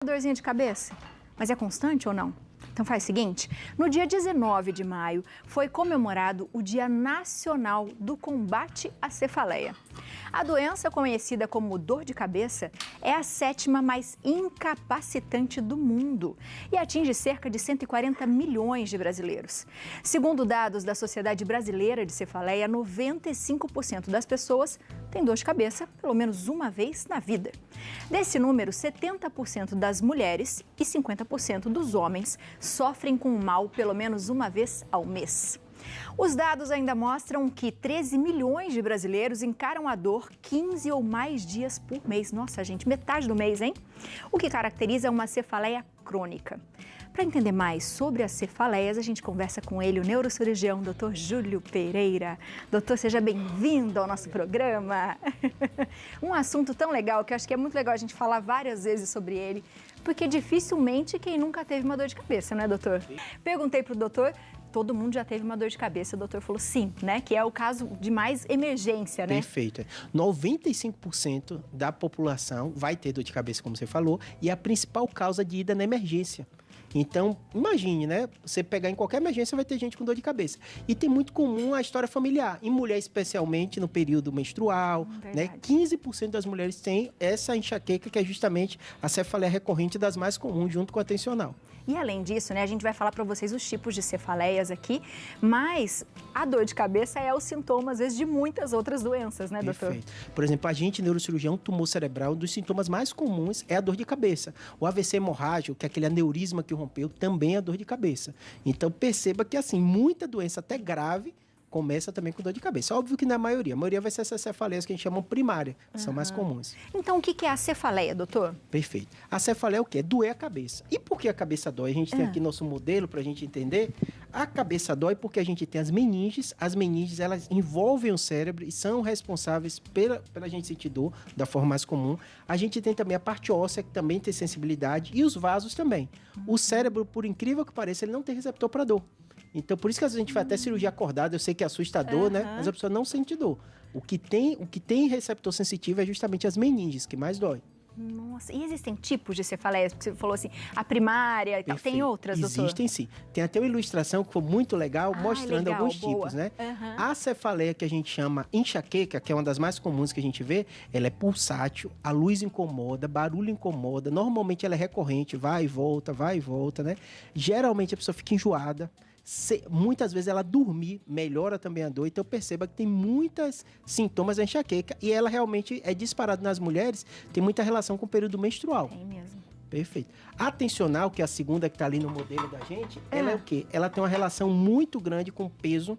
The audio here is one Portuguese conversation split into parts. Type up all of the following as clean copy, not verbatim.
Dorzinha de cabeça? Mas é constante ou não? Então faz o seguinte, no dia 19 de maio foi comemorado o Dia Nacional do Combate à Cefaleia. A doença, conhecida como dor de cabeça, é a 7ª mais incapacitante do mundo e atinge cerca de 140 milhões de brasileiros. Segundo dados da Sociedade Brasileira de Cefaleia, 95% das pessoas têm dor de cabeça pelo menos uma vez na vida. Desse número, 70% das mulheres e 50% dos homens sofrem com o mal pelo menos uma vez ao mês. Os dados ainda mostram que 13 milhões de brasileiros encaram a dor 15 ou mais dias por mês. Nossa, gente, metade do mês, hein? O que caracteriza uma cefaleia crônica. Para entender mais sobre as cefaleias, a gente conversa com ele, o neurocirurgião, Dr. Júlio Pereira. Doutor, seja bem-vindo ao nosso programa. Um assunto tão legal que eu acho que é muito legal a gente falar várias vezes sobre ele, porque dificilmente quem nunca teve uma dor de cabeça, não é, doutor? Perguntei para o doutor, todo mundo já teve uma dor de cabeça, o doutor falou sim, né? Que é o caso de mais emergência, né? Perfeito. 95% da população vai ter dor de cabeça, como você falou, e é a principal causa de ida na emergência. Então, imagine, né? Você pegar em qualquer emergência, vai ter gente com dor de cabeça. E tem muito comum a história familiar. Em mulher, especialmente no período menstrual, né? 15% das mulheres têm essa enxaqueca, que é justamente a cefaleia recorrente das mais comuns, junto com a tensional. E além disso, né, a gente vai falar para vocês os tipos de cefaleias aqui, mas a dor de cabeça é o sintoma, às vezes, de muitas outras doenças, né, doutor? Perfeito. Por exemplo, a gente, neurocirurgião, tumor cerebral, um dos sintomas mais comuns é a dor de cabeça. O AVC hemorrágico, que é aquele aneurisma que rompeu, também é dor de cabeça. Então, perceba que, assim, muita doença, até grave, começa também com dor de cabeça. Óbvio que na maioria. A maioria vai ser essas cefaleias que a gente chama primária, que são mais comuns. Então, o que é a cefaleia, doutor? Perfeito. A cefaleia é o quê? É doer a cabeça. E por que a cabeça dói? A gente tem aqui nosso modelo para a gente entender. A cabeça dói porque a gente tem as meninges. As meninges, elas envolvem o cérebro e são responsáveis pela gente sentir dor, da forma mais comum. A gente tem também a parte óssea, que também tem sensibilidade, e os vasos também. O cérebro, por incrível que pareça, ele não tem receptor para dor. Então, por isso que às vezes a gente faz até cirurgia acordada, eu sei que é assustador, né? Mas a pessoa não sente dor. O que tem receptor sensitivo é justamente as meninges, que mais dói. Nossa, e existem tipos de cefaleias? Porque você falou assim, a primária e tal. Tem outras, doutor? Existem sim. Tem até uma ilustração que foi muito legal, mostrando alguns tipos, né? A cefaleia que a gente chama enxaqueca, que é uma das mais comuns que a gente vê, ela é pulsátil, a luz incomoda, barulho incomoda, normalmente ela é recorrente, vai e volta, né? Geralmente a pessoa fica enjoada. Muitas vezes ela dormir melhora também a dor, então perceba que tem muitos sintomas da enxaqueca e ela realmente é disparada nas mulheres, tem muita relação com o período menstrual. Tem mesmo. Perfeito. A tensional, que é a segunda que está ali no modelo da gente, ela é o quê? Ela tem uma relação muito grande com o peso,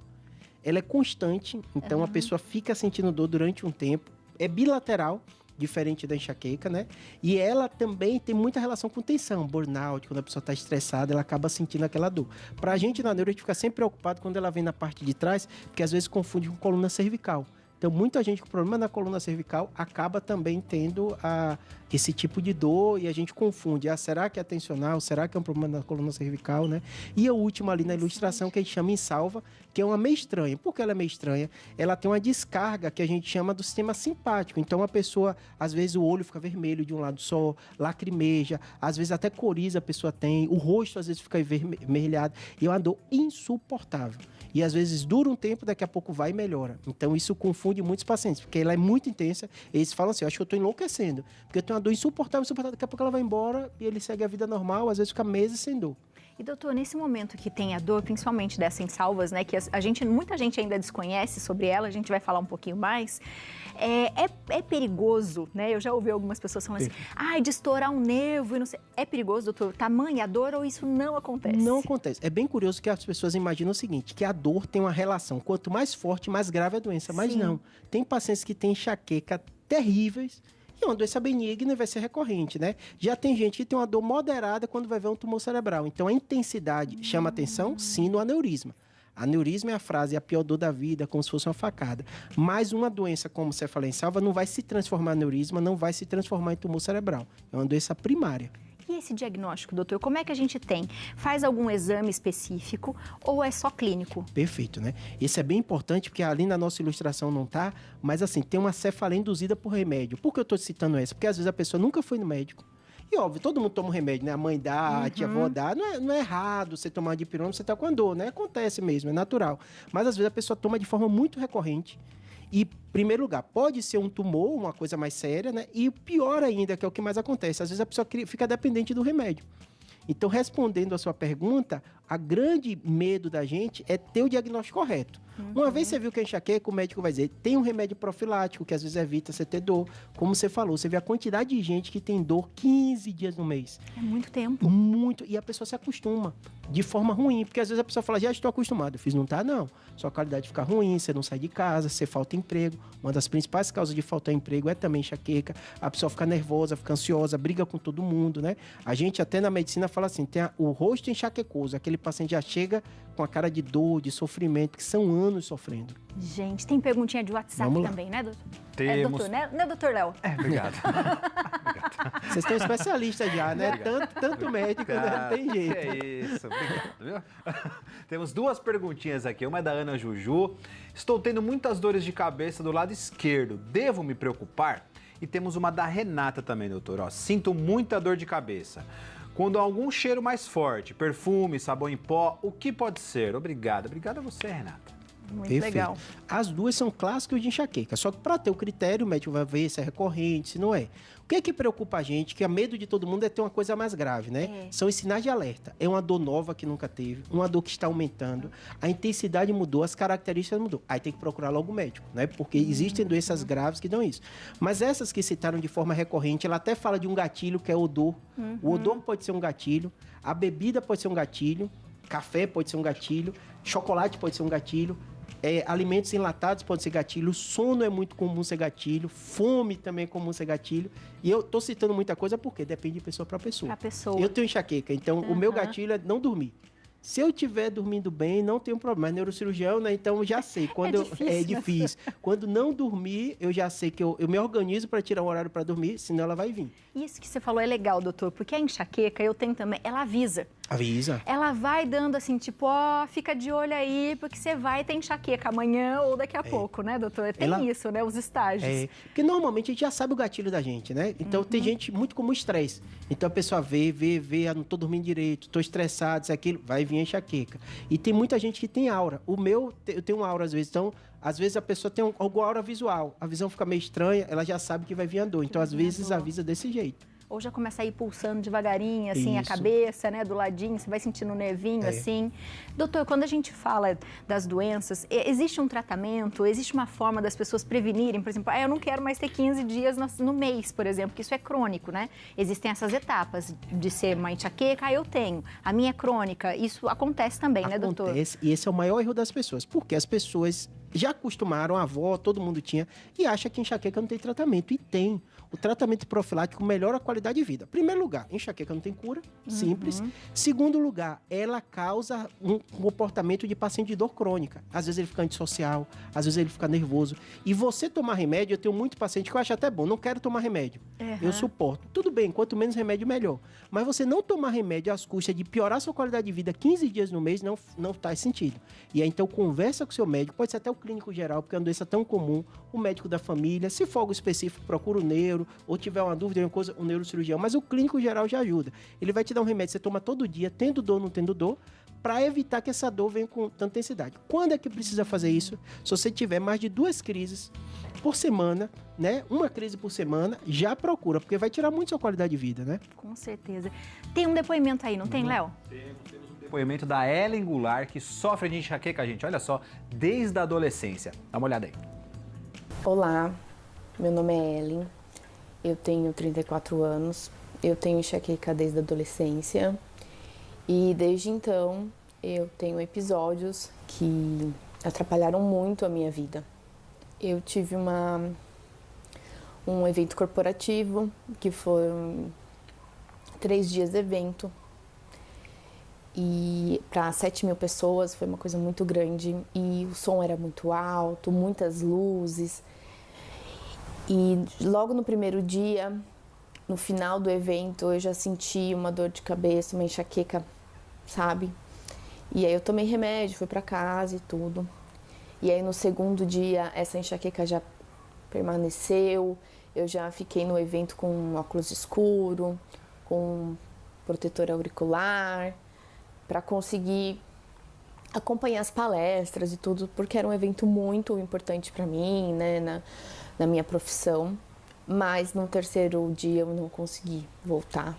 ela é constante, então a pessoa fica sentindo dor durante um tempo, é bilateral, diferente da enxaqueca, né? E ela também tem muita relação com tensão, burnout, quando a pessoa está estressada, ela acaba sentindo aquela dor. Pra gente na neuro, a gente fica sempre preocupado quando ela vem na parte de trás, porque às vezes confunde com coluna cervical. Então, muita gente com problema na coluna cervical acaba também tendo esse tipo de dor e a gente confunde. Será que é tensional? Será que é um problema na coluna cervical, né? E a última ali na ilustração que a gente chama insalva, que é uma meio estranha. Por que ela é meio estranha? Ela tem uma descarga que a gente chama do sistema simpático. Então, a pessoa, às vezes o olho fica vermelho de um lado só, lacrimeja, às vezes até coriza a pessoa tem, o rosto às vezes fica vermelhado e é uma dor insuportável. E às vezes dura um tempo, daqui a pouco vai e melhora. Então isso confunde muitos pacientes, porque ela é muito intensa. Eles falam assim, eu acho que eu estou enlouquecendo, porque eu tenho uma dor insuportável, daqui a pouco ela vai embora e ele segue a vida normal, às vezes fica meses sem dor. E doutor, nesse momento que tem a dor, principalmente dessas insalvas, né, que muita gente ainda desconhece sobre ela, a gente vai falar um pouquinho mais, é perigoso, né? Eu já ouvi algumas pessoas falando assim, de estourar um nervo e não sei. É perigoso, doutor? Tamanha a dor ou isso não acontece? Não acontece. É bem curioso que as pessoas imaginam o seguinte, que a dor tem uma relação, quanto mais forte, mais grave a doença, mas não. Tem pacientes que têm enxaqueca terríveis, e uma doença benigna vai ser recorrente, né? Já tem gente que tem uma dor moderada quando vai ver um tumor cerebral. Então, a intensidade chama atenção, sim, no aneurisma. Aneurisma é a frase, é a pior dor da vida, como se fosse uma facada. Mas uma doença como cefaleia insalva não vai se transformar em aneurisma, não vai se transformar em tumor cerebral. É uma doença primária. E esse diagnóstico, doutor, como é que a gente tem? Faz algum exame específico ou é só clínico? Perfeito, né? Isso é bem importante, porque ali na nossa ilustração não tá, mas assim, tem uma cefaleia induzida por remédio. Por que eu estou citando essa? Porque às vezes a pessoa nunca foi no médico, E óbvio, todo mundo toma um remédio, né? A mãe dá, a tia-avó dá. Não é errado você tomar dipirona, você tá com a dor, né? Acontece mesmo, é natural. Mas às vezes a pessoa toma de forma muito recorrente. E, em primeiro lugar, pode ser um tumor, uma coisa mais séria, né? E pior ainda, que é o que mais acontece, às vezes a pessoa fica dependente do remédio. Então, respondendo a sua pergunta, a grande medo da gente é ter o diagnóstico correto. Uma vez você viu que é enxaqueca, o médico vai dizer, tem um remédio profilático, que às vezes evita você ter dor. Como você falou, você vê a quantidade de gente que tem dor 15 dias no mês. É muito tempo. Muito. E a pessoa se acostuma de forma ruim. Porque às vezes a pessoa fala, já estou acostumado. Eu fiz, não tá, não. Sua qualidade fica ruim, você não sai de casa, você falta emprego. Uma das principais causas de faltar emprego é também enxaqueca. A pessoa fica nervosa, fica ansiosa, briga com todo mundo, né? A gente até na medicina fala assim, tem o rosto enxaquecoso. Aquele paciente já chega com a cara de dor, de sofrimento, que são anos sofrendo. Gente, tem perguntinha de WhatsApp também, né, doutor? Temos. É, doutor, né, doutor Léo? Obrigado. Vocês estão especialistas já, né? Tanto médico, né? Não tem jeito. É isso, obrigado, viu? Temos duas perguntinhas aqui, uma é da Ana Juju. Estou tendo muitas dores de cabeça do lado esquerdo, devo me preocupar? E temos uma da Renata também, doutor. Ó, sinto muita dor de cabeça. Quando há algum cheiro mais forte, perfume, sabão em pó, o que pode ser? Obrigado. Obrigado a você, Renata. Muito Perfeito. legal. As duas são clássicos de enxaqueca, só que para ter o critério, o médico vai ver se é recorrente, se não é. O que é que preocupa a gente, que a medo de todo mundo é ter uma coisa mais grave, né? São os sinais de alerta. É uma dor nova que nunca teve, uma dor que está aumentando, a intensidade mudou, as características mudou. Aí tem que procurar logo o médico, né? Porque existem doenças graves que dão isso. Mas essas que citaram de forma recorrente, ela até fala de um gatilho que é o odor. O odor pode ser um gatilho, a bebida pode ser um gatilho, café pode ser um gatilho, chocolate pode ser um gatilho, alimentos enlatados podem ser gatilho, sono é muito comum ser gatilho, fome também é comum ser gatilho. E eu tô citando muita coisa porque depende de pessoa para pessoa. Pra pessoa. Eu tenho enxaqueca, então o meu gatilho é não dormir. Se eu estiver dormindo bem, não tem problema. Mas neurocirurgião, né? Então eu já sei. Quando é difícil. Quando não dormir, eu já sei que eu me organizo para tirar um horário para dormir, senão ela vai vir. Isso que você falou é legal, doutor, porque a enxaqueca, eu tenho também, ela avisa. Avisa. Ela vai dando assim, tipo, ó, fica de olho aí, porque você vai ter enxaqueca amanhã ou daqui a pouco, né, doutor? Tem isso, né, os estágios. Porque normalmente a gente já sabe o gatilho da gente, né? Então tem gente muito comum estresse. Então a pessoa vê, não tô dormindo direito, tô estressado, isso, aquilo, vai vir a enxaqueca. E tem muita gente que tem aura. Eu tenho uma aura às vezes, então... Às vezes a pessoa tem alguma aura visual, a visão fica meio estranha, ela já sabe que vai vir a dor. Então, às vezes, avisa desse jeito. Ou já começa a ir pulsando devagarinho, assim, a cabeça, né, do ladinho, você vai sentindo um nervinho, assim. Doutor, quando a gente fala das doenças, existe um tratamento, existe uma forma das pessoas prevenirem? Por exemplo, eu não quero mais ter 15 dias no mês, por exemplo, que isso é crônico, né? Existem essas etapas de ser uma enxaqueca, eu tenho. A minha é crônica, isso acontece também, né, doutor? Acontece, e esse é o maior erro das pessoas, porque as pessoas já acostumaram, a avó, todo mundo tinha, e acha que enxaqueca não tem tratamento. E tem. O tratamento profilático melhora a qualidade de vida. Primeiro lugar, enxaqueca não tem cura, simples. Segundo lugar, ela causa um comportamento de paciente de dor crônica. Às vezes ele fica antissocial, às vezes ele fica nervoso. E você tomar remédio, eu tenho muito paciente que eu acho até bom, não quero tomar remédio. Eu suporto. Tudo bem, quanto menos remédio, melhor. Mas você não tomar remédio às custas de piorar sua qualidade de vida 15 dias no mês, não faz sentido. E aí, então, conversa com o seu médico, pode ser até o clínico geral, porque é uma doença tão comum, o médico da família, se for algo específico, procura o neuro, ou tiver uma dúvida, uma coisa, o neurocirurgião, mas o clínico geral já ajuda. Ele vai te dar um remédio, você toma todo dia, tendo dor, não tendo dor, para evitar que essa dor venha com tanta intensidade. Quando é que precisa fazer isso? Se você tiver mais de 2 crises por semana, né? Uma crise por semana, já procura, porque vai tirar muito sua qualidade de vida, né? Com certeza. Tem um depoimento aí, não tem, Léo? Temos um depoimento da Ellen Goulart, que sofre de enxaqueca, gente, olha só, desde a adolescência. Dá uma olhada aí. Olá, meu nome é Ellen, eu tenho 34 anos, eu tenho enxaqueca desde a adolescência e desde então eu tenho episódios que atrapalharam muito a minha vida. Eu tive um evento corporativo que foram 3 dias de evento e para 7.000 pessoas foi uma coisa muito grande e o som era muito alto, muitas luzes. E logo no primeiro dia, no final do evento, eu já senti uma dor de cabeça, uma enxaqueca, sabe? E aí eu tomei remédio, fui para casa e tudo. E aí no segundo dia, essa enxaqueca já permaneceu, eu já fiquei no evento com óculos escuro, com protetor auricular, para conseguir acompanhar as palestras e tudo, porque era um evento muito importante para mim, né, na minha profissão. Mas no terceiro dia eu não consegui voltar,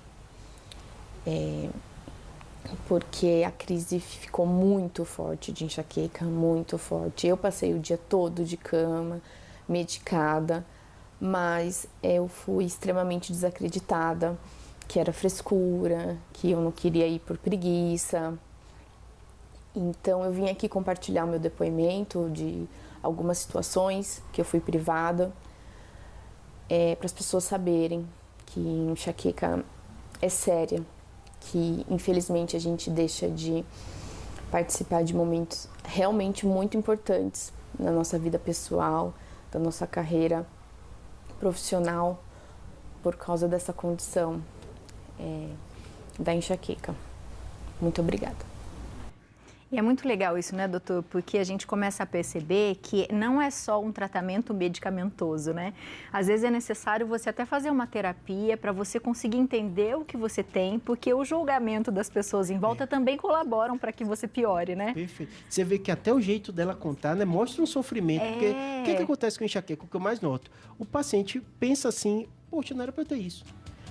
porque a crise ficou muito forte de enxaqueca, muito forte. Eu passei o dia todo de cama, medicada, mas eu fui extremamente desacreditada, que era frescura, que eu não queria ir por preguiça. Então eu vim aqui compartilhar o meu depoimento de algumas situações que eu fui privada, para as pessoas saberem que enxaqueca é séria, que infelizmente a gente deixa de participar de momentos realmente muito importantes na nossa vida pessoal, da nossa carreira profissional, por causa dessa condição da enxaqueca. Muito obrigada. E é muito legal isso, né, doutor? Porque a gente começa a perceber que não é só um tratamento medicamentoso, né? Às vezes é necessário você até fazer uma terapia para você conseguir entender o que você tem, porque o julgamento das pessoas em volta também colaboram para que você piore, né? Perfeito. Você vê que até o jeito dela contar, né, mostra um sofrimento. Porque o que acontece com enxaqueca? O que eu mais noto? O paciente pensa assim, poxa, não era para eu ter isso.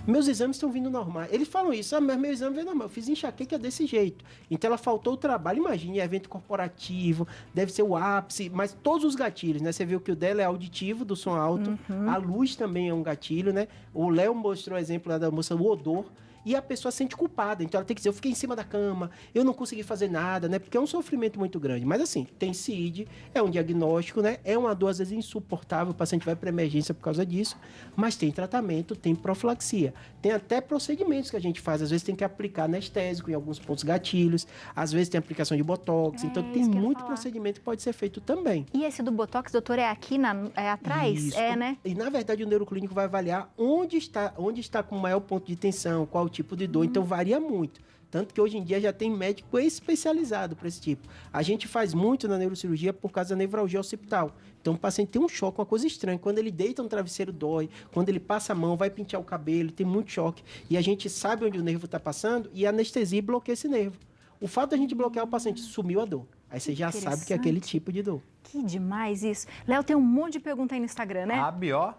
Meus exames estão vindo normais. Eles falam isso, mas meu exame veio normal. Eu fiz enxaqueca desse jeito. Então, ela faltou o trabalho. Imagine, evento corporativo, deve ser o ápice, mas todos os gatilhos, né? Você viu que o dela é auditivo, do som alto. A luz também é um gatilho, né? O Léo mostrou o exemplo lá da moça, o odor. E a pessoa se sente culpada. Então, ela tem que dizer, eu fiquei em cima da cama, eu não consegui fazer nada, né? Porque é um sofrimento muito grande. Mas, assim, tem CID, é um diagnóstico, né? É uma dor, às vezes, insuportável. O paciente vai para emergência por causa disso. Mas tem tratamento, tem profilaxia. Tem até procedimentos que a gente faz. Às vezes, tem que aplicar anestésico em alguns pontos gatilhos. Às vezes, tem aplicação de botox. Então, tem muito procedimento que pode ser feito também. E esse do botox, doutor, é aqui atrás? Isso. É, né? E, na verdade, o neuroclínico vai avaliar onde está com o maior ponto de tensão, qual tipo de dor, então varia muito. Tanto que hoje em dia já tem médico especializado para esse tipo. A gente faz muito na neurocirurgia por causa da nevralgia occipital. Então o paciente tem um choque, uma coisa estranha. Quando ele deita no travesseiro dói, quando ele passa a mão, vai pentear o cabelo, tem muito choque. E a gente sabe onde o nervo está passando e a anestesia bloqueia esse nervo. O fato da gente bloquear o paciente, sumiu a dor. Aí você já sabe que é aquele tipo de dor. Que demais isso. Léo, tem um monte de pergunta aí no Instagram, né? A B.O.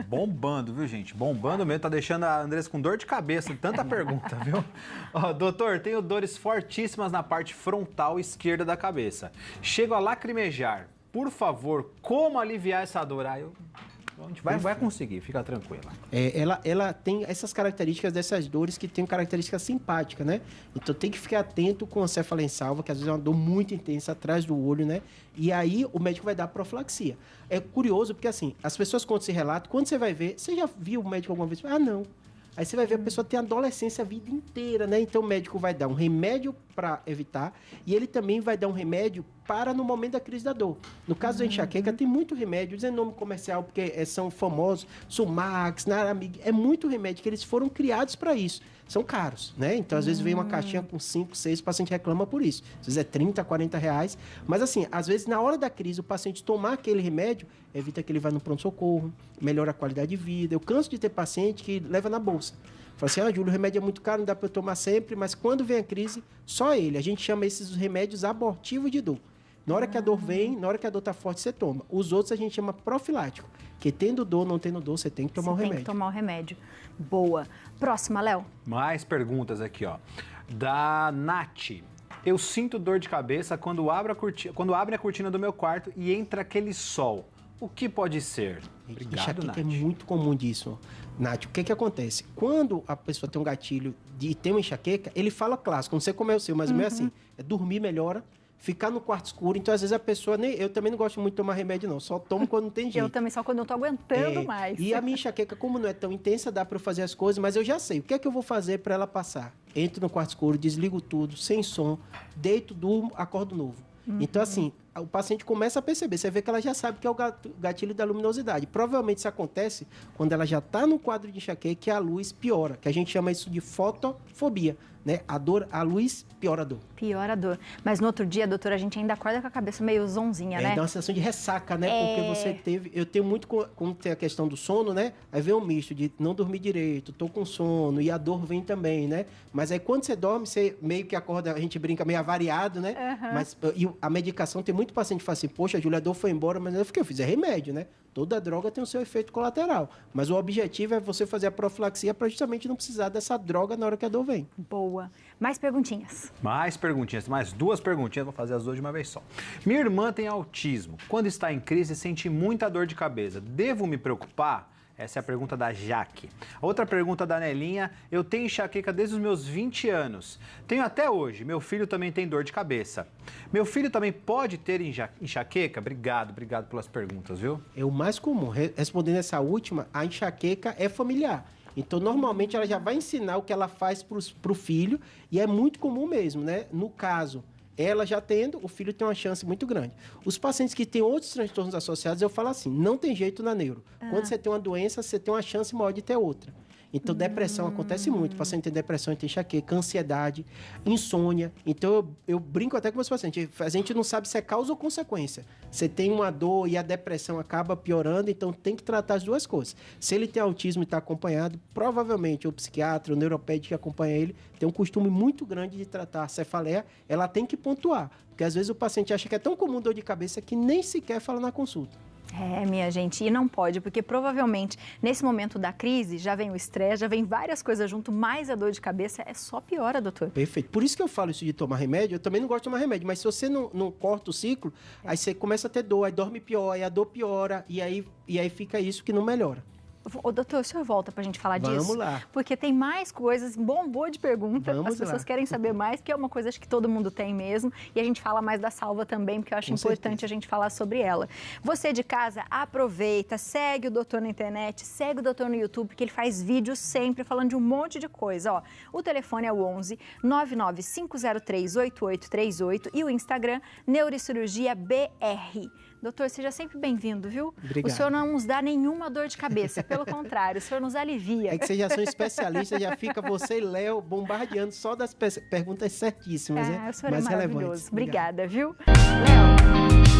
bombando, viu, gente? Bombando mesmo. Tá deixando a Andressa com dor de cabeça de tanta pergunta, viu? Ó, doutor, tenho dores fortíssimas na parte frontal esquerda da cabeça. Chego a lacrimejar. Por favor, como aliviar essa dor? A gente vai conseguir, fica tranquila. Ela tem essas características dessas dores que tem característica simpática, né? Então tem que ficar atento com a cefaleensalva, que às vezes é uma dor muito intensa atrás do olho, né? E aí o médico vai dar profilaxia. É curioso porque assim, as pessoas contam esse relato, quando você vai ver, você já viu o médico alguma vez? Ah, não. Aí você vai ver a pessoa tem adolescência a vida inteira, né? Então o médico vai dar um remédio para evitar e ele também vai dar um remédio para no momento da crise da dor. No caso da enxaqueca, tem muito remédio, dizendo nome comercial, porque são famosos, Sumax, Naramig, é muito remédio que eles foram criados para isso. São caros, né? Então, às vezes, vem uma caixinha com 5, 6, o paciente reclama por isso. Às vezes é 30, 40 reais. Mas, assim, às vezes, na hora da crise, o paciente tomar aquele remédio, evita que ele vá no pronto-socorro, melhora a qualidade de vida. Eu canso de ter paciente que leva na bolsa. Fala assim, Júlio, o remédio é muito caro, não dá para eu tomar sempre, mas quando vem a crise, só ele. A gente chama esses remédios abortivos de dor. Na hora que a dor vem, na hora que a dor tá forte, você toma. Os outros a gente chama profilático, que tendo dor, não tendo dor, você tem que tomar o remédio. Tem que tomar o remédio. Boa. Próxima, Léo. Mais perguntas aqui, ó. Da Nath. Eu sinto dor de cabeça quando abre a cortina do meu quarto e entra aquele sol. O que pode ser? Obrigado, Nath. É muito comum disso, Nath. O que acontece? Quando a pessoa tem um gatilho e tem uma enxaqueca, ele fala clássico, não sei como é o seu, mas o meu é assim, é dormir melhora, ficar no quarto escuro. Então, às vezes, a pessoa... Eu também não gosto muito de tomar remédio, não. Só tomo quando não tem jeito. Eu também, só quando eu tô aguentando mais. E a minha enxaqueca, como não é tão intensa, dá para eu fazer as coisas, mas eu já sei. O que é que eu vou fazer para ela passar? Entro no quarto escuro, desligo tudo, sem som, deito, durmo, acordo novo. Então, assim, o paciente começa a perceber. Você vê que ela já sabe que é o gatilho da luminosidade. Provavelmente isso acontece quando ela já está no quadro de enxaqueca, que a luz piora, que a gente chama isso de fotofobia, né? A luz piora a dor. Piora a dor. Mas no outro dia, doutora, a gente ainda acorda com a cabeça meio zonzinha, né? Dá uma sensação de ressaca, né? Porque você teve... Eu tenho muito, como tem a questão do sono, né? Aí vem um misto de não dormir direito, tô com sono, e a dor vem também, né? Mas aí quando você dorme, você meio que acorda, a gente brinca meio avariado, né? Mas e a medicação, tem muito paciente que fala assim, poxa, Júlia, a dor foi embora, mas eu fiz remédio, né? Toda droga tem o seu efeito colateral. Mas o objetivo é você fazer a profilaxia para justamente não precisar dessa droga na hora que a dor vem. Boa. Mais perguntinhas. Mais perguntinhas, mais 2 perguntinhas, vou fazer as 2 de uma vez só. Minha irmã tem autismo. Quando está em crise, sente muita dor de cabeça. Devo me preocupar? Essa é a pergunta da Jaque. A outra pergunta da Nelinha. Eu tenho enxaqueca desde os meus 20 anos. Tenho até hoje. Meu filho também tem dor de cabeça. Meu filho também pode ter enxaqueca? Obrigado pelas perguntas, viu? É o mais comum. Respondendo essa última, a enxaqueca é familiar. Então, normalmente, ela já vai ensinar o que ela faz para o filho e é muito comum mesmo, né? No caso, ela já tendo, o filho tem uma chance muito grande. Os pacientes que têm outros transtornos associados, eu falo assim, não tem jeito na neuro. Quando você tem uma doença, você tem uma chance maior de ter outra. Então, depressão acontece muito. O paciente tem depressão, tem enxaqueca, ansiedade, insônia. Então, eu brinco até com meus pacientes. A gente não sabe se é causa ou consequência. Você tem uma dor e a depressão acaba piorando, então tem que tratar as duas coisas. Se ele tem autismo e está acompanhado, provavelmente o psiquiatra, o neuropédico que acompanha ele, tem um costume muito grande de tratar a cefaleia. Ela tem que pontuar. Porque às vezes o paciente acha que é tão comum dor de cabeça que nem sequer fala na consulta. Minha gente, e não pode, porque provavelmente nesse momento da crise já vem o estresse, já vem várias coisas junto, mais a dor de cabeça é só piora, doutor. Perfeito. Por isso que eu falo isso de tomar remédio. Eu também não gosto de tomar remédio, mas se você não corta o ciclo, aí você começa a ter dor, aí dorme pior, aí a dor piora, e aí fica isso que não melhora. Ô, doutor, o senhor volta pra gente falar disso? Vamos lá. Porque tem mais coisas, bombou de pergunta. Vamos As pessoas lá. querem saber mais, que é uma coisa acho que todo mundo tem mesmo. E a gente fala mais da salva também, porque eu acho importante a gente falar sobre ela. Você de casa, aproveita, segue o doutor na internet, segue o doutor no YouTube, porque ele faz vídeos sempre falando de um monte de coisa. Ó, o telefone é o 11 99503 8838 e o Instagram Neurocirurgia BR. Doutor, seja sempre bem-vindo, viu? Obrigado. O senhor não nos dá nenhuma dor de cabeça, pelo contrário, o senhor nos alivia. É que vocês já são especialistas, já fica você e Léo bombardeando só das perguntas certíssimas, né? O senhor mais é maravilhoso. relevantes. Obrigada, viu? Léo.